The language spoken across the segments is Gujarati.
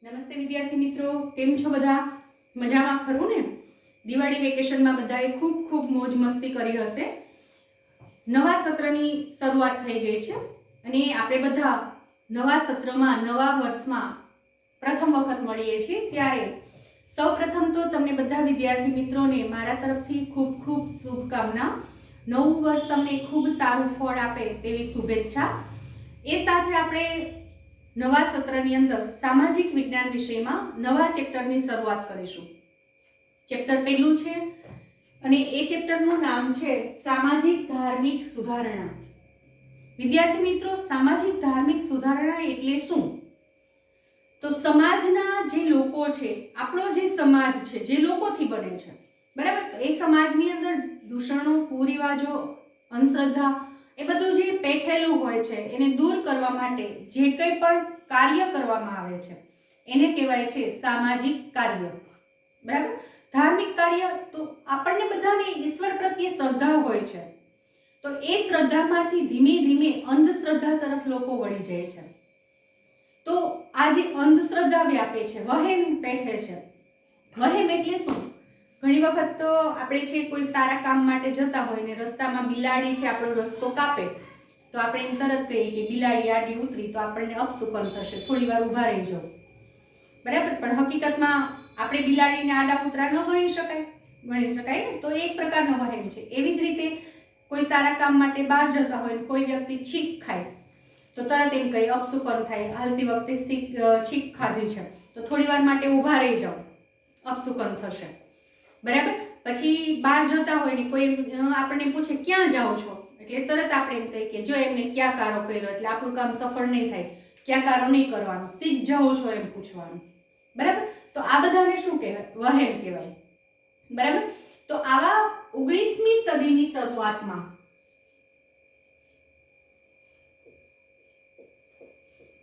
નમસ્તે વિદ્યાર્થી મિત્રો, કેમ છો બધા? મજામાં ખરું ને? દિવાળી વેકેશનમાં બધાએ ખૂબ ખૂબ મોજ મસ્તી કરી હશે. નવા સત્રની શરૂઆત થઈ ગઈ છે અને આપણે બધા નવા સત્રમાં નવા વર્ષમાં પ્રથમ વખત મળીએ છીએ. ત્યારે સૌપ્રથમ તો તમને બધા વિદ્યાર્થી મિત્રોને મારા તરફથી ખૂબ ખૂબ શુભકામના. નવું વર્ષ તમને ખૂબ સારું ફળ આપે તેવી શુભેચ્છા. એ સાથે આપણે નવા સત્રની અંદર સામાજિક વિજ્ઞાન વિષયમાં નવા ચેપ્ટરની શરૂઆત કરીશું. ચેપ્ટર પહેલું છે અને એ ચેપ્ટરનું નામ છે સામાજિક ધાર્મિક સુધારણા. વિદ્યાર્થી મિત્રો, સામાજિક ધાર્મિક સુધારણા એટલે શું? તો સમાજના જે લોકો છે, આપણો જે સમાજ છે, જે લોકોથી બને છે, બરાબર, તો એ સમાજની અંદર દૂષણો, કુરિવાજો, અંધશ્રદ્ધા, એ બધું જે પેઠેલું હોય છે એને દૂર કરવા માટે જે કંઈ પણ કાર્ય કરવામાં આવે છે એને કહેવાય છે સામાજિક કાર્ય. બરાબર. ધાર્મિક કાર્ય તો આપણને બધાને ઈશ્વર પ્રત્યે શ્રદ્ધા હોય છે, તો એ શ્રદ્ધામાંથી ધીમે ધીમે અંધશ્રદ્ધા તરફ લોકો વળી જાય છે. તો આ જે અંધશ્રદ્ધા વ્યાપે છે, વહેમ પેઠે છે. વહેમ એટલે શું? ઘણી વખત તો આપણે છે કોઈ સારા કામ માટે જતા હોય ને રસ્તામાં બિલાડી છે આપણો રસ્તો કાપે, તો આપણે એમ તરત કહીએ કે બિલાડી આડી ઉતરી તો આપણને અપશુકન થશે, થોડી વાર ઊભા રહી જાઓ. બરાબર. પણ હકીકતમાં આપણે બિલાડીને આડા ઉતરા ન ગણી શકાય ને. તો એક પ્રકારનો વહેમ છે. એવી જ રીતે કોઈ સારા કામ માટે બહાર જતા હોય, કોઈ વ્યક્તિ છીક ખાય તો તરત એમ કહે અપશુકન થાય, હાલતી વખતે છીક ખાધી છે તો થોડી વાર માટે ઊભા રહી જાઓ, અપશુકન થશે. બરાબર. પછી બહાર જતા હોય ને કોઈ આપણને પૂછે ક્યાં જાઓ છો, એટલે તરત આપણે એમ કહીએ કે જો એમને ક્યાં કારો કર્યો, એટલે આપણું કામ સફળ નહીં થાય. ક્યાં કારો નહીં કરવાનું, સીધ જાઓ છો એમ પૂછવાનું. બરાબર. તો આ બધાને શું કહેવાય? વહેમ કહેવાય. બરાબર. તો આવા 19મી સદીની શરૂઆતમાં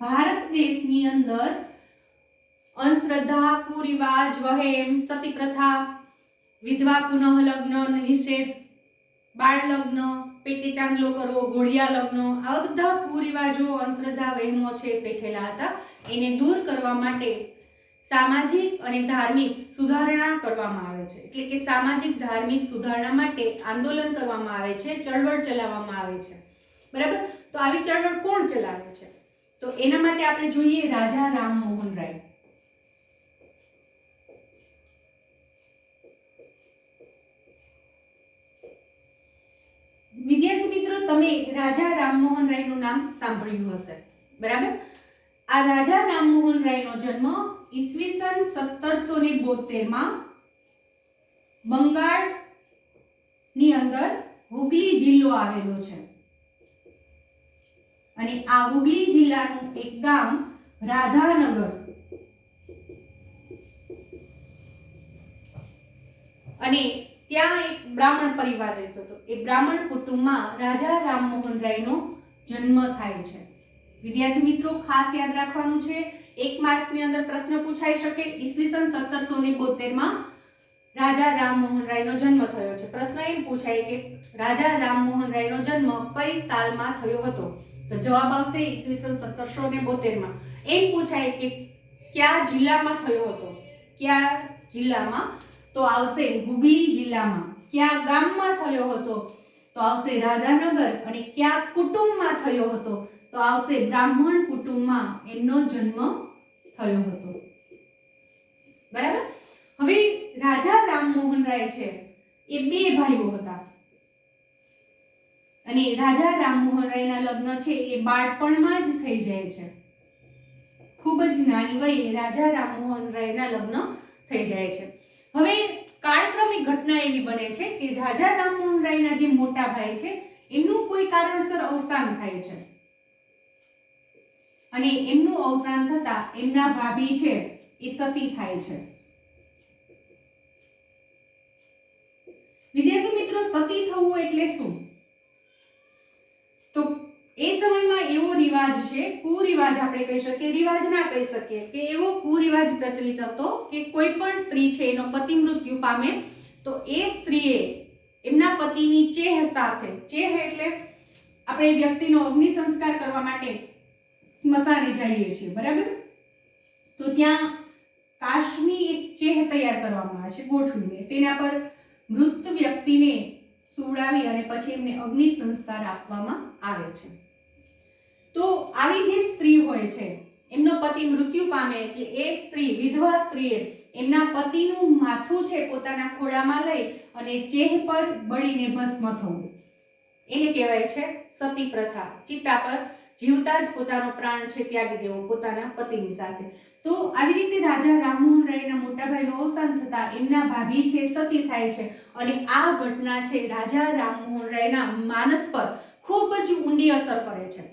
ભારત દેશની અંદર અંધશ્રદ્ધા, કુરિવાજ, વહેમ, સતી પ્રથા, વિધવા પુનઃ લગ્ન નિષેધ, બાળ લગ્ન, પેટે ચાંદલો કરવો, ઘોડિયા લગ્ન, આવા બધા કુરિવાજો, અંધશ્રદ્ધા, વહેમો છે પેઠેલા હતા. એને દૂર કરવા માટે સામાજિક અને ધાર્મિક સુધારણા કરવામાં આવે છે. એટલે કે સામાજિક ધાર્મિક સુધારણા માટે આંદોલન કરવામાં આવે છે, ચળવળ ચલાવવામાં આવે છે. બરાબર. તો આવી ચળવળ કોણ ચલાવે છે? તો એના માટે આપણે જોઈએ રાજા રામમોહન રાય. વિદ્યાર્થી મિત્રો, તમે રાજા રામમોહન રાયનું નામ સાંભળ્યું હશે. બરાબર. આ રાજા રામમોહન રાયનો જન્મ ઈસવીસન 1772 બંગાળ ની અંદર હુગલી જિલ્લો આવેલો છે અને આ હુગલી જિલ્લાનું એક ગામ રાધાનગર અને ત્યાં એક બ્રાહ્મણ પરિવાર રહેતો હતો. એ બ્રાહ્મણ કુટુંબમાં રાજા રામમોહન રાયનો જન્મ થાય છે. વિદ્યાર્થી મિત્રો, ખાસ યાદ રાખવાનું છે, 1 માર્ક્સની અંદર પ્રશ્ન પૂછાઈ શકે. ઈસવીસન 1772 રાજા રામમોહન રાયનો જન્મ થયો છે. પ્રશ્ન એમ પૂછાય કે રાજા રામમોહન રાયનો જન્મ કઈ સાલમાં થયો હતો? તો જવાબ આવશે ઈસવીસન 1772. એમ પૂછાય કે કયા જિલ્લામાં થયો હતો? કયા જિલ્લામાં? તો આવશે હુગલી જિલ્લામાં. કયા ગામમાં થયો હતો? તો આવશે રાધાનગર. અને કયા કુટુંબમાં થયો હતો? તો આવશે બ્રાહ્મણ કુટુંબમાં એમનો જન્મ થયો હતો. બરાબર. હવે રાજા રામમોહન રાય છે એ 2 ભાઈઓ હતા અને રાજા રામમોહન રાયના લગ્ન છે એ બાળપણમાં જ થઈ જાય છે. ખૂબ જ નાની વયે રાજા રામમોહન રાયના લગ્ન થઈ જાય છે. હવે કાળક્રમિક ઘટના એવી બને છે કે રાજા રામમોહન રાયના જે મોટા ભાઈ છે એમનું કોઈ કારણસર અવસાન થાય છે અને એમનું અવસાન થતા એમના ભાભી છે એ સતી થાય છે. વિદ્યાર્થી મિત્રો, સતી થવું એટલે શું? તો એ સમયમાં એવો રિવાજ છે, કુરિવાજ આપણે કહી શકીએ, રિવાજ ના કહી શકીએ, કે એવો કુરિવાજ પ્રચલિત હતો કે કોઈ પણ સ્ત્રી છે એનો પતિ મૃત્યુ પામે તો એ સ્ત્રીએ એમના પતિની ચેહ સાથે, ચેહ એટલે આપણે વ્યક્તિનો અગ્નિ સંસ્કાર કરવા માટે સ્મશાને જઈએ છીએ. બરાબર. તો ત્યાં કાષ્ઠની એક ચેહ તૈયાર કરવામાં આવે છે ગોઠવીને, તેના પર મૃત વ્યક્તિને સુવડાવી અને પછી એમને અગ્નિ સંસ્કાર આપવામાં આવે છે. તો આવી જે સ્ત્રી હોય છે, એમનો પતિ મૃત્યુ પામે એટલે એ સ્ત્રી, વિધવા સ્ત્રીએ એમના પતિનું માથું છે પોતાના ખોળામાં લઈ અને ચેહ પર બળીને ભસ્મ થવું, એને કહેવાય છે સતી પ્રથા. ચિતા પર જીવતા જ પોતાનો પ્રાણ છે ત્યાગી દેવો પોતાના પતિની સાથે. તો આવી રીતે રાજા રામમોહન રાયના મોટા ભાઈનું અવસાન થતા એમના ભાભી છે સતી થાય છે અને આ ઘટના છે રાજા રામમોહન રાયના માનસ પર ખૂબ જ ઊંડી અસર કરે છે.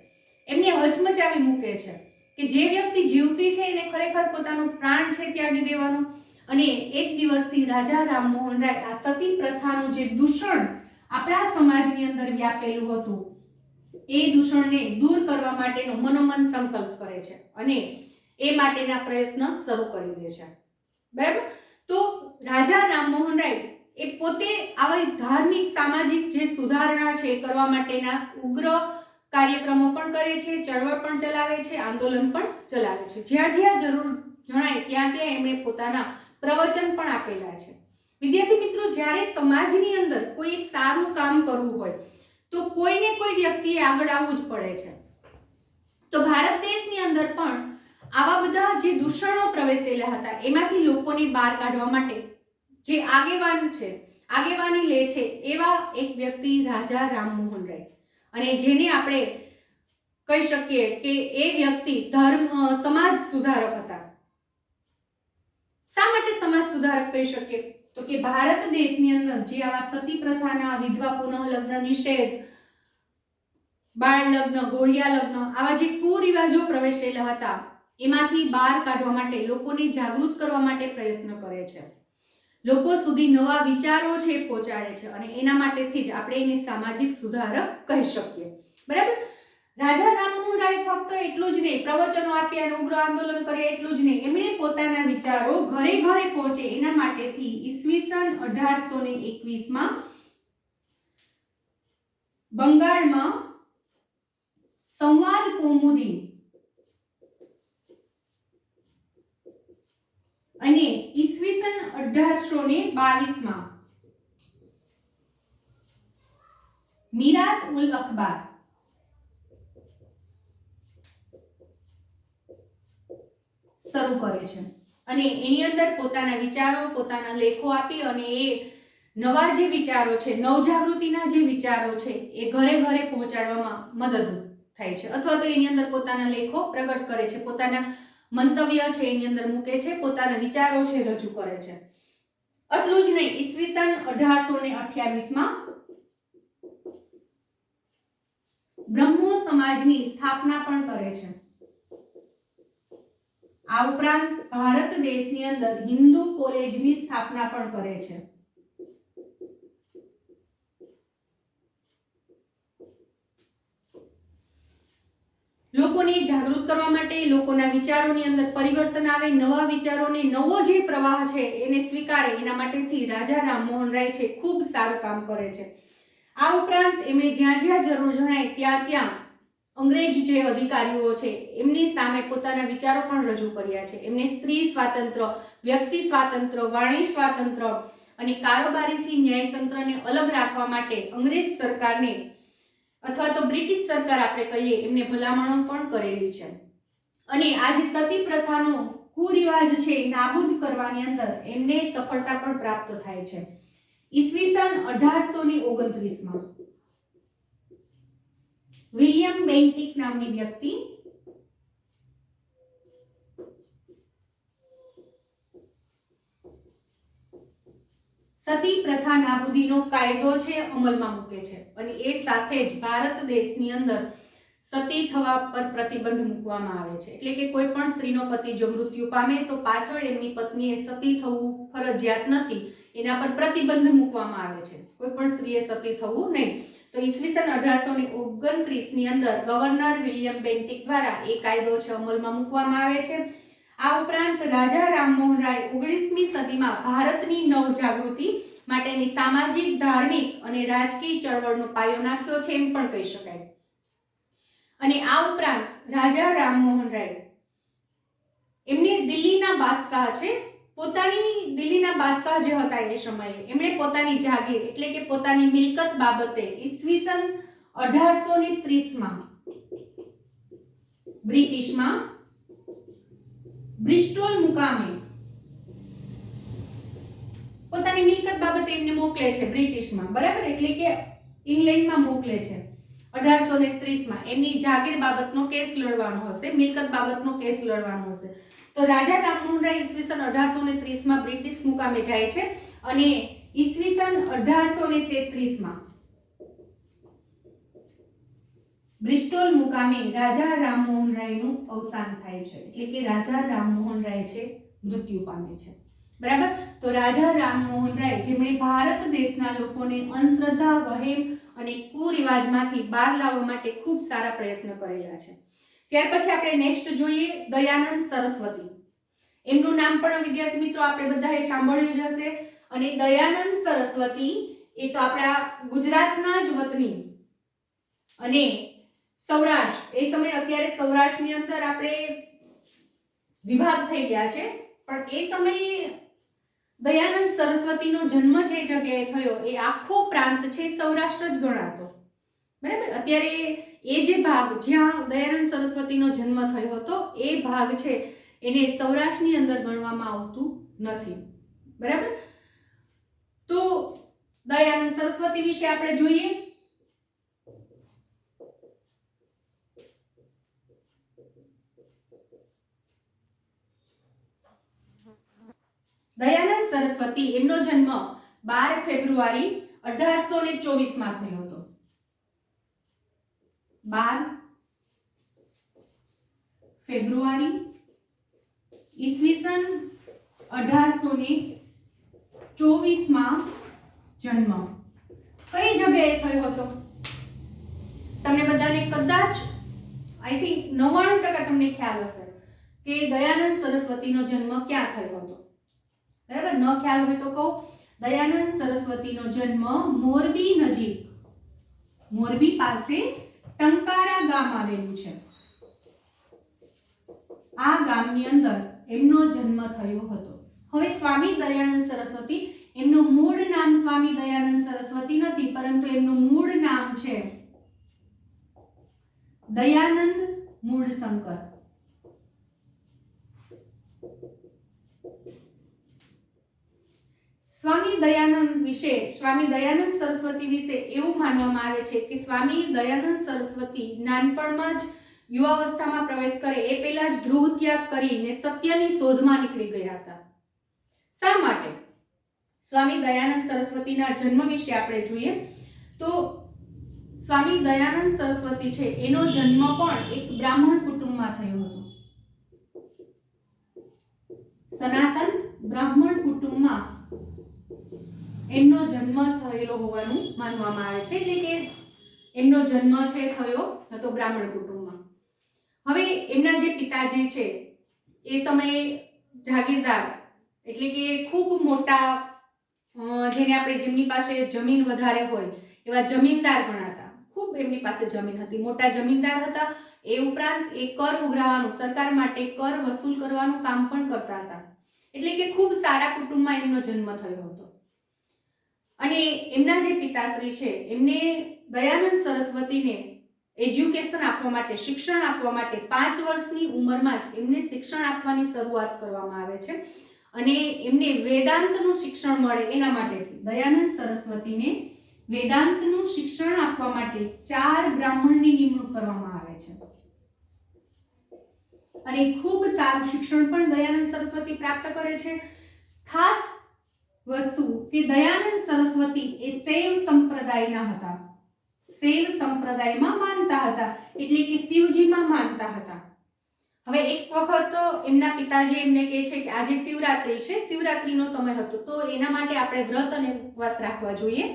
એમને હચમચાવી મૂકે છે કે જે વ્યક્તિ જીવતી છે એને ખરેખર પોતાનું પ્રાણ છે ત્યાગી દેવાનું, અને એક દિવસથી રાજા રામમોહન રાય આ સતી પ્રથાનું જે દૂષણ આપણા સમાજની અંદર વ્યાપેલું હતું એ દૂષણને દૂર કરવા માટેનો મનોમન સંકલ્પ કરે છે અને એ માટેના પ્રયત્ન શરૂ કરી દે છે. બરાબર. તો રાજા રામમોહન રાય એ પોતે આવી ધાર્મિક સામાજિક જે સુધારણા છે એ કરવા માટેના ઉગ્ર કાર્યક્રમો પણ કરે છે, ચળવળ પણ ચલાવે છે, આંદોલન પણ ચલાવે છે. જ્યાં જ્યાં જરૂર જણાય ત્યાં ત્યાં એમણે પોતાના પ્રવચન પણ આપેલા છે. વિદ્યાર્થી મિત્રો, જ્યારે સમાજની અંદર કોઈ એક સારું કામ કરવું હોય તો કોઈને કોઈ વ્યક્તિએ આગળ આવવું જ પડે છે. તો ભારત દેશની અંદર પણ આવા બધા જે દૂષણો પ્રવેશેલા હતા એમાંથી લોકોને બહાર કાઢવા માટે જે આગેવાની લે છે એવા એક વ્યક્તિ રાજા રામમોહન રાય, અને જેને આપણે કહી શકીએ કે એ વ્યક્તિ સમાજ સુધારક હતા. શા માટે સમાજ સુધારક કહી શકીએ? તો કે ભારત દેશની અંદર જે આવા સતી પ્રથાના, વિધવા પુનઃ લગ્ન નિષેધ, બાળ લગ્ન, ગોળિયા લગ્ન, આવા જે કુરિવાજો પ્રવેશેલા હતા એમાંથી બહાર કાઢવા માટે, લોકોને જાગૃત કરવા માટે પ્રયત્ન કરે છે. લોકો સુધી નવા વિચારો છે પહોંચાડે છે અને એના માટેથી જ આપણે એને સામાજિક સુધારક કહી શકીએ. બરાબર. રાજા રામમોહન રાય ફક્ત એટલું જ નહીં, પ્રવચનો આપ્યા અને ઉગ્ર આંદોલન કરે એટલું જ નહીં, એમણે પોતાના વિચારો ઘરે ઘરે પહોંચે એના માટેથી ઈસવીસન 1821 બંગાળમાં સંવાદ કૌમુદી અને ઈસવીસન 1822 મીરાત ઉલ અખબાર શરૂ કરે છે અને એની અંદર પોતાના વિચારો, પોતાના લેખો આપી અને એ નવા જે વિચારો છે, નવજાગૃતિના જે વિચારો છે એ ઘરે ઘરે પહોંચાડવામાં મદદરૂપ થાય છે, અથવા તો એની અંદર પોતાના લેખો પ્રગટ કરે છે, પોતાના મંતવ્ય છે એની અંદર મૂકે છે, પોતાના વિચારો છે રજૂ કરે છે. એટલું જ નહીં, ઈસવીસન 1828 બ્રહ્મો સમાજની સ્થાપના પણ કરે છે. આ ઉપરાંત ભારત દેશની અંદર હિન્દુ કોલેજની સ્થાપના પણ કરે છે. લોકોને જાગૃત કરવા માટે, લોકોના વિચારોની અંદર પરિવર્તન આવે, નવા વિચારોને, નવો જે પ્રવાહ છે એને સ્વીકારે એના માટેથી રાજા રામમોહન રાય છે ખૂબ સારું કામ કરે છે. આ ઉપરાંત એમણે જ્યાં જ્યાં જરૂર જણાય ત્યાં ત્યાં અંગ્રેજ જે અધિકારીઓ છે એમની સામે પોતાના વિચારો પણ રજૂ કર્યા છે. એમને સ્ત્રી સ્વાતંત્ર્ય, વ્યક્તિ સ્વાતંત્ર્ય, વાણી સ્વાતંત્ર્ય અને કારોબારીથી ન્યાયતંત્રને અલગ રાખવા માટે અંગ્રેજ સરકારને અથવા તો બ્રિટિશ સરકાર આપણે કહીએ એમને ભલામણો પણ કરેલી છે. અને આ જે સતી પ્રથાનો કુરિવાજ છે એ નાબૂદ કરવાની અંદર એમને સફળતા પણ પ્રાપ્ત થાય છે. ઈસવીસન 1829 વિલિયમ બેન્ટિક નામની વ્યક્તિ સતી પ્રથા નાબૂદીનો કાયદો છે અમલમાં મૂકે છે અને એ સાથે જ ભારત દેશની અંદર સતી થવા પર પ્રતિબંધ મૂકવામાં આવે છે. એટલે કે કોઈ પણ સ્ત્રીનો પતિ જો મૃત્યુ પામે તો પાછળ એમની પત્નીએ સતી થવું ફરજિયાત નથી, એના પર પ્રતિબંધ મૂકવામાં આવે છે. કોઈ પણ સ્ત્રીએ સતી થવું નહીં. તો ઈસવીસન 1829 ની અંદર ગવર્નર વિલિયમ બેન્ટિક દ્વારા એ કાયદો છે અમલમાં મૂકવામાં આવે છે. આ ઉપરાંત રાજા રામમોહન રાય 19મી સદીમાં ભારતની નવજાગૃતિ માટેની સામાજિક, ધાર્મિક અને રાજકીય ચળવળનો પાયો નાખ્યો છે એમ પણ કહી શકાય. અને આ ઉપરાંત રાજા રામમોહન રાય એમને દિલ્હીના બાદશાહ છે, પોતાની દિલ્હીના બાદશાહ જે હતા એ સમયે એમણે પોતાની જાગીર એટલે કે પોતાની મિલકત બાબતે ઈસવીસન 1830માં બ્રિટિશમાં બ્રિસ્ટોલ મુકામે પોતાની મિલકત બાબતે એમને મોકલે છે બ્રિટિશમાં, બરાબર, એટલે કે ઇંગ્લેન્ડમાં મોકલે છે 1830માં એમની જાગીર બાબતનો કેસ લડવાનો હશે, મિલકત બાબતનો કેસ લડવાનો હશે. તો રાજા રામમોહન રાય ઈસવીસન 1830માં બ્રિટિશ મુકામે જાય છે અને ઈસવીસન 1833માં બ્રિસ્ટોલ મુકામે રાજા રામમોહન રાયનું અવસાન થાય છે, એટલે કે રાજા રામમોહન રાય છે મૃત્યુ પામે છે, બરાબર. તો રાજા રામમોહન રાય જેમણે ભારત દેશના લોકોને અંધશ્રદ્ધા, વહેમ અને કુરિવાજમાંથી બહાર લાવવા માટે ખૂબ સારા પ્રયત્ન કરેલા છે. ત્યાર પછી આપણે નેક્સ્ટ જોઈએ દયાનંદ સરસ્વતી. એમનું નામ પણ વિદ્યાર્થી મિત્રો આપણે બધાએ સાંભળ્યું જ હશે. અને દયાનંદ સરસ્વતી એ તો આપણા ગુજરાતના જ વતની અને સૌરાષ્ટ્ર, એ સમય અત્યારે સૌરાષ્ટ્રની અંદર આપણે વિભાગ થઈ ગયા છે, પણ એ સમયે દયાનંદ સરસ્વતીનો જન્મ જે જગ્યાએ થયો એ આખો પ્રાંત છે સૌરાષ્ટ્ર જ ગણાતો, બરાબર. અત્યારે એ જે ભાગ જ્યાં દયાનંદ સરસ્વતીનો જન્મ થયો હતો એ ભાગ છે એને સૌરાષ્ટ્રની અંદર ગણવામાં આવતું નથી, બરાબર. તો દયાનંદ સરસ્વતી વિશે આપણે જોઈએ. દયાનંદ સરસ્વતી એમનો જન્મ 12 ફેબ્રુઆરી 1824માં થયો હતો. 12 ફેબ્રુઆરી ઈસવીસન 1824માં જન્મ. કઈ જગ્યાએ થયો હતો? તમને બધાને કદાચ આઈ થિંક 99% તમને ખ્યાલ હશે કે દયાનંદ સરસ્વતીનો જન્મ ક્યાં થયો હતો, બરાબર. ન ખ્યાલ હોય તો કહું, દયાનંદ સરસ્વતીનો જન્મ મોરબી નજીક, મોરબી પાસે ટંકારા ગામ આવેલું છે, આ ગામની અંદર એમનો જન્મ થયો હતો. હવે સ્વામી દયાનંદ સરસ્વતી, એમનું મૂળ નામ સ્વામી દયાનંદ સરસ્વતી નથી, પરંતુ એમનું મૂળ નામ છે દયાનંદ મૂળશંકર. સ્વામી દયાનંદ વિશે, સ્વામી દયાનંદ સરસ્વતી વિશે એવું માનવામાં આવે છે કે સ્વામી દયાનંદ સરસ્વતી નાનપણમાં જ યુવાવસ્થામાં પ્રવેશ કરે એ પહેલા જ ગૃહ ત્યાગ કરીને સત્યની શોધમાં નીકળી ગયા હતા. શા માટે? સ્વામી દયાનંદ સરસ્વતીના જન્મ વિશે આપણે જોઈએ તો સ્વામી દયાનંદ સરસ્વતી છે એનો જન્મ પણ એક બ્રાહ્મણ કુટુંબમાં થયો હતો. સનાતન બ્રાહ્મણ કુટુંબમાં એમનો જન્મ થયેલો હોવાનું માનવામાં આવે છે, એટલે કે એમનો જન્મ છે થયો હતો બ્રાહ્મણ કુટુંબમાં. હવે એમના જે પિતાજી છે એ સમયે જાગીરદાર એટલે કે ખૂબ મોટા, જેને આપણે જેમની પાસે જમીન વધારે હોય એવા જમીનદાર ગણાતા. ખૂબ એમની પાસે જમીન હતી, મોટા જમીનદાર હતા. એ ઉપરાંત એ કર ઉઘરાવાનું, સરકાર માટે કર વસૂલ કરવાનું કામ પણ કરતા હતા, એટલે કે ખૂબ સારા કુટુંબમાં એમનો જન્મ થયો હતો. અને એમના જે પિતાશ્રી છે એમને દયાનંદ સરસ્વતીને એજ્યુકેશન આપવા માટે, શિક્ષણ આપવા માટે 5 વર્ષની ઉંમરમાં જ એમને શિક્ષણ આપવાની શરૂઆત કરવામાં આવે છે. અને એમને વેદાંતનું શિક્ષણ મળે એના માટે દયાનંદ સરસ્વતીને વેદાંતનું શિક્ષણ આપવા માટે 4 બ્રાહ્મણની નિમણૂક કરવામાં આવે છે. અને ખૂબ સારું શિક્ષણ પણ દયાનંદ સરસ્વતી પ્રાપ્ત કરે છે. ખાસ વસ્તુ કે દયાનંદ સરસ્વતી એ શૈવ સંપ્રદાયના હતા, શૈવ સંપ્રદાયમાં માનતા હતા, એટલે કે શિવજીમાં માનતા હતા. હવે એક વખત એમના પિતાજી એમને કહે છે કે આજે શિવરાત્રી છે, શિવરાત્રીનો સમય હતો, તો એના માટે આપણે વ્રત અને ઉપવાસ રાખવા જોઈએ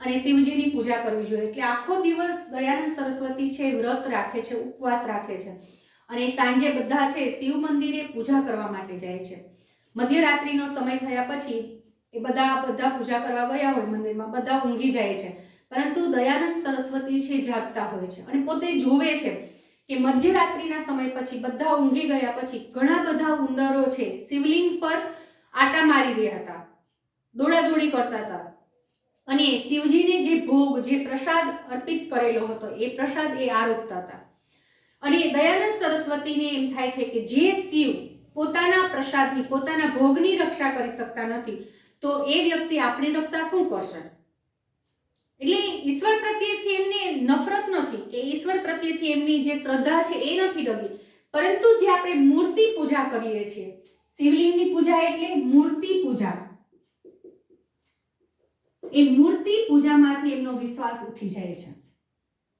અને શિવજીની પૂજા કરવી જોઈએ. એટલે આખો દિવસ દયાનંદ સરસ્વતી છે વ્રત રાખે છે, ઉપવાસ રાખે છે અને સાંજે બધા છે શિવ મંદિરે પૂજા કરવા માટે જાય છે. મધ્યરાત્રિનો સમય થયા પછી એ બધા પૂજા કરવા ગયા હોય મંદિરમાં, બધા ઊંઘી જાય છે, પરંતુ દયાનંદ સરસ્વતી છે જાગતા હોય છે અને પોતે જોવે છે કે મધ્યરાત્રિના સમય પછી બધા ઊંઘી ગયા પછી ઘણા બધા ઉંદરો છે શિવલિંગ પર આટા મારી રહ્યા હતા, દોડાદોડી કરતા હતા અને શિવજીને જે ભોગ, જે પ્રસાદ અર્પિત કરેલો હતો એ પ્રસાદ એ આરોગતા હતા. અને દયાનંદ સરસ્વતીને એમ થાય છે કે જે શિવ પોતાના પ્રસાદની, પોતાના ભોગની રક્ષા કરી શકતા નથી તો એ વ્યક્તિ આપણી રક્ષા શું કરશે? એટલે ઈશ્વર પ્રત્યેથી એમને નફરત નથી કે ઈશ્વર પ્રત્યેથી એમની જે શ્રદ્ધા છે એ નથી ડગી, પરંતુ જે આપણે મૂર્તિ પૂજા કરીએ છીએ, શિવલિંગની પૂજા એટલે મૂર્તિ પૂજા, એ મૂર્તિ પૂજામાંથી એમનો વિશ્વાસ ઉઠી જાય છે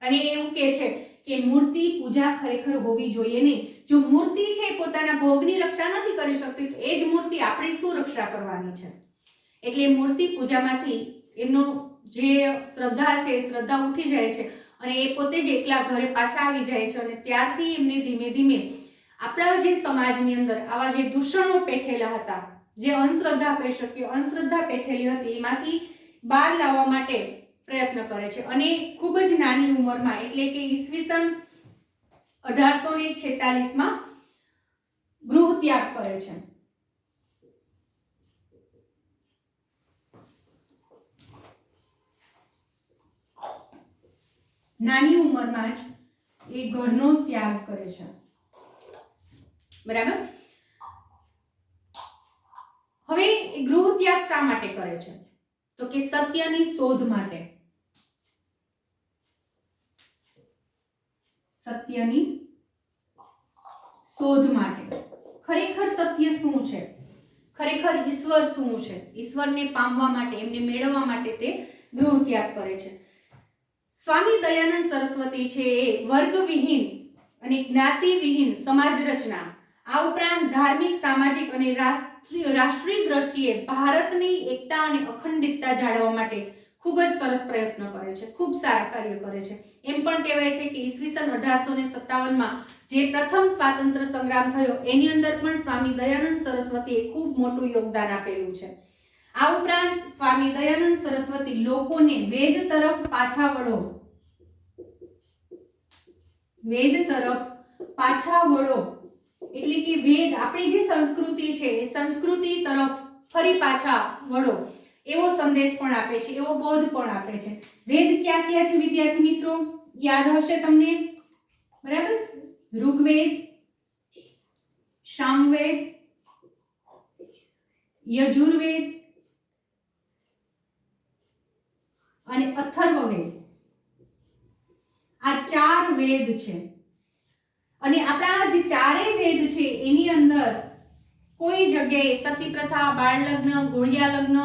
અને એવું કહે છે કે મૂર્તિ પૂજા ખરેખર હોવી જોઈએ નહીં. જો મૂર્તિ છે પોતાના ભોગની રક્ષા નથી કરી શકતી તો એ જ મૂર્તિ આપણી શું રક્ષા કરવાની છે? એટલે મૂર્તિ પૂજામાંથી એમનો જે શ્રદ્ધા છે એ શ્રદ્ધા ઉઠી જાય છે અને એ પોતે જ એકલા ઘરે પાછા આવી જાય છે અને ત્યારથી એમને ધીમે ધીમે આપણા જે સમાજની અંદર આવા જે દૂષણો પેઠેલા હતા, જે અંધશ્રદ્ધા કહી શકીએ, અંધશ્રદ્ધા પેઠેલી હતી, એમાંથી બહાર લાવવા માટે પ્રયત્ન કરે છે અને ખૂબ જ નાની ઉંમરમાં એટલે કે ઈસવીસન 1846માં ગૃહ ત્યાગ કરે છે. નાની ઉંમરમાં જ એ ઘરનો ત્યાગ કરે છે. બરાબર. હવે ગૃહ ત્યાગ શા માટે કરે છે? તો કે સત્યની શોધ માટે. સત્યની શોધ માટે. ખરેખર સત્ય શું છે? ખરેખર ઈશ્વર શું છે? ઈશ્વરને પામવા માટે, એમને મેળવવા માટે તે ગૃહ ત્યાગ કરે છે. સ્વામી દયાનંદ સરસ્વતી છે એ વર્ગવિહીન અને જ્ઞાતિવિહીન સમાજ રચના, આ ઉપરાંત ધાર્મિક, સામાજિક અને રાષ્ટ્રીય દ્રષ્ટિએ ભારતની એકતા અને અખંડિતતા જાળવવા માટે ખૂબ જ સરસ પ્રયત્ન કરે છે, ખૂબ સારા કાર્ય કરે છે. એમ પણ કહેવાય છે કે ઈસવીસન 1857માં જે પ્રથમ સ્વાતંત્ર્ય સંગ્રામ થયો એની અંદર પણ સ્વામી દયાનંદ સરસ્વતીએ ખૂબ મોટું યોગદાન આપેલું છે. આ ઉપરાંત સ્વામી દયાનંદ સરસ્વતી લોકોને વેદ તરફ પાછા વળો, વેદ તરફ પાછા વળો એટલે કે વેદ, આપણી જે સંસ્કૃતિ છે એ સંસ્કૃતિ તરફ ફરી પાછા વળો એવો સંદેશ પણ આપે છે, એવો બોધ પણ આપે છે. વેદ ક્યાં ક્યાં છે વિદ્યાર્થી મિત્રો? યાદ હશે તમને, બરાબર? ઋગ્વેદ, સામવેદ, યજુર્વેદ અને અથર્વવેદ. આ 4 વેદ છે અને આપણા જે ચારેય વેદ છે એની અંદર કોઈ જગ્યાએ સતી પ્રથા, બાળ લગ્ન, ઘોડિયા લગ્ન,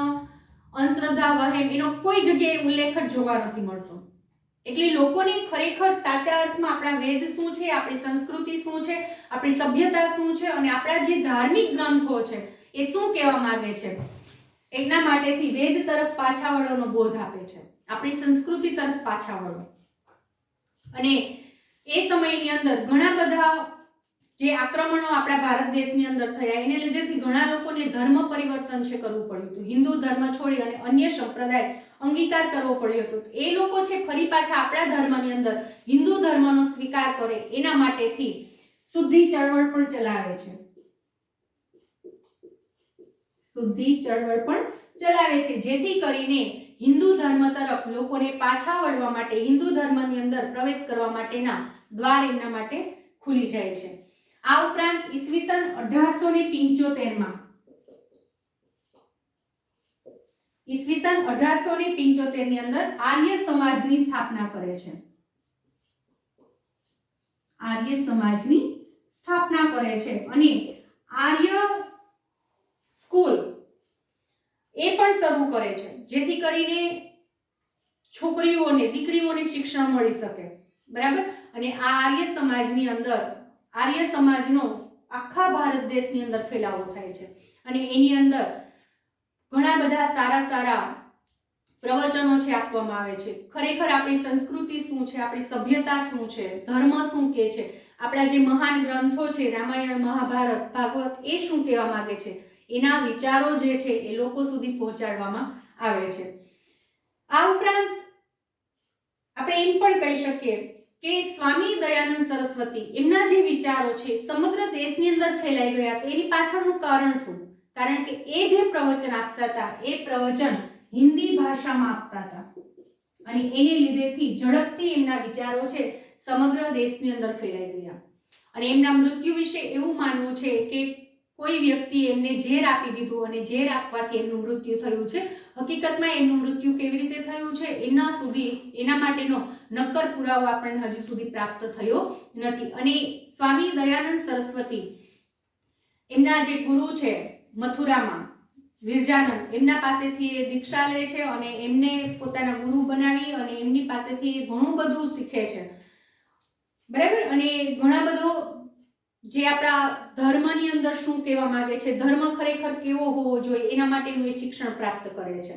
અંધશ્રદ્ધા, વહેમ એનો કોઈ જગ્યાએ ઉલ્લેખ જ જોવા નથી મળતો. એટલે લોકોને ખરેખર સાચા અર્થમાં આપણા વેદ શું છે, આપણી સંસ્કૃતિ શું છે, આપણી સભ્યતા શું છે અને આપણા જે ધાર્મિક ગ્રંથો છે એ શું કહેવા માંગે છે, એના માટેથી વેદ તરફ પાછા વળવાનો બોધ આપે છે. આપણી સંસ્કૃતિ તરફ પાછા વળો. અને એ સમયની અંદર ઘણા બધા જે આક્રમણો આપણા ભારત દેશની અંદર થયા એને લીધેથી ઘણા લોકોને ધર્મ પરિવર્તન છે કરવું પડ્યું હતું. હિન્દુ ધર્મ છોડી અને અન્ય સંપ્રદાય અંગીકાર કરવો પડ્યો હતો. એ લોકો છે ફરી પાછા આપણા ધર્મની અંદર હિન્દુ ધર્મનો સ્વીકાર કરે એના માટેથી શુદ્ધિ ચળવળ પણ ચલાવે છે. શુદ્ધિ ચળવળ પણ ચલાવે છે જેથી કરીને હિન્દુ ધર્મ તરફ લોકોને પાછા વળવા માટે, હિન્દુ ધર્મની અંદર પ્રવેશ કરવા માટેના દ્વાર એમના માટે ખુલી જાય છે. આ ઉપરાંત ઈસવીસન 1875માં ઈસવીસન 1875 ની અંદર આર્ય સમાજની સ્થાપના કરે છે. આર્ય સમાજની સ્થાપના કરે છે અને આર્ય સ્કૂલ એ પણ શરૂ કરે છે જેથી કરીને છોકરીઓને, દીકરીઓને શિક્ષણ મળી શકે. બરાબર. અને આ આર્ય સમાજની અંદર આર્ય સમાજનો આખા ભારત દેશની અંદર ફેલાવો થાય છે અને એની અંદર ઘણા બધા સારા સારા પ્રવચનો છે આપવામાં આવે છે. ખરેખર આપણી સંસ્કૃતિ શું છે, આપણી સભ્યતા શું છે, ધર્મ શું કહે છે, આપણા જે મહાન ગ્રંથો છે રામાયણ, મહાભારત, ભાગવત એ શું કહેવા માંગે છે, એના વિચારો જે છે એ લોકો સુધી પહોંચાડવામાં આવે છે. આ ઉપરાંત આપણે એમ પણ કહી શકીએ કે સ્વામી દયાનંદ સરસ્વતી એમના જે વિચારો છે સમગ્ર દેશની અંદર ફેલાઈ ગયા તો એની પાછળનું કારણ શું? કારણ કે એ જે પ્રવચન આપતા હતા એ પ્રવચન હિન્દી ભાષામાં આપતા હતા અને એને લીધેથી ઝડપથી એમના વિચારો છે સમગ્ર દેશની અંદર ફેલાઈ ગયા. અને એમના મૃત્યુ વિશે એવું માનવું છે કે કોઈ વ્યક્તિ એમને ઝેર આપી દીધું અને ઝેર આપવાથી એમનું મૃત્યુ થયું છે. હકીકતમાં એમનું મૃત્યુ કેવી રીતે થયું છે એના માટેનો નક્કર પુરાવો આપણને હજી સુધી પ્રાપ્ત થયો નથી. અને સ્વામી દયાનંદ સરસ્વતી એમના જે ગુરુ છે મથુરામાં વિરજાનંદ, એમના પાસેથી એ દીક્ષા લે છે અને એમને પોતાના ગુરુ બનાવી અને એમની પાસેથી ઘણું બધું શીખે છે, બરાબર. અને ઘણા બધો જે આપણા ધર્મની અંદર શું કહેવા માંગે છે, ધર્મ ખરેખર કેવો હોવો જોઈએ એના માટેનું એ શિક્ષણ પ્રાપ્ત કરે છે.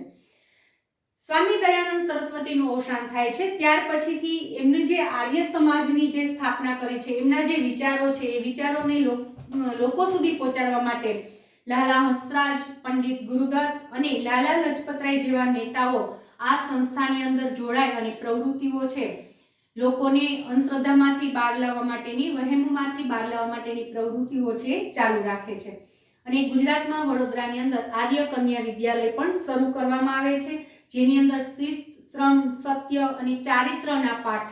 સ્વામી દયાનંદ સરસ્વતીનું અવસાન થાય છે ત્યાર પછીથી એમની જે આર્ય સમાજની જે સ્થાપના કરી છે, એમના જે વિચારો છે એ વિચારોને લોકો સુધી પહોંચાડવા માટે લાલા હંસરાજ, પંડિત ગુરુદત્ત અને લાલા લજપતરાય જેવા નેતાઓ આ સંસ્થાની અંદર જોડાય અને પ્રવૃત્તિઓ છે લોકોને અંધશ્રદ્ધામાંથી બહાર લાવવા માટેની, વહેમોમાંથી બહાર લાવવા માટેની પ્રવૃત્તિઓ છે ચાલુ રાખે છે. અને ગુજરાતમાં વડોદરાની અંદર આર્ય કન્યા વિદ્યાલય પણ શરૂ કરવામાં આવે છે, જેની અંદર શિસ્ત, શ્રમ, સત્ય અને ચારિત્રના પાઠ,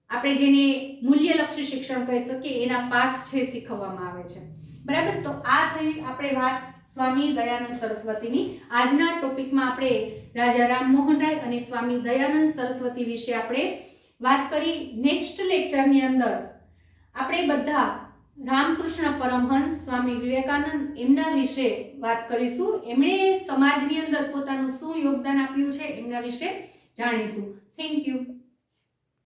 આપણે જેને મૂલ્યલક્ષી શિક્ષણ કહી શકીએ, એના પાઠ છે શીખવવામાં આવે છે, બરાબર. તો આ થઈ આપણે વાત સ્વામી દયાનંદ સરસ્વતીની. આજના ટોપિકમાં આપણે રાજા રામમોહન રાય અને સ્વામી દયાનંદ સરસ્વતી વિશે આપણે વાત કરી. નેક્સ્ટ લેક્ચરની અંદર આપણે બધા રામકૃષ્ણ પરમહંસ, સ્વામી વિવેકાનંદ એમના વિશે વાત કરીશું. એમણે સમાજની અંદર પોતાનું શું યોગદાન આપ્યું છે એમના વિશે જાણીશું. Thank you.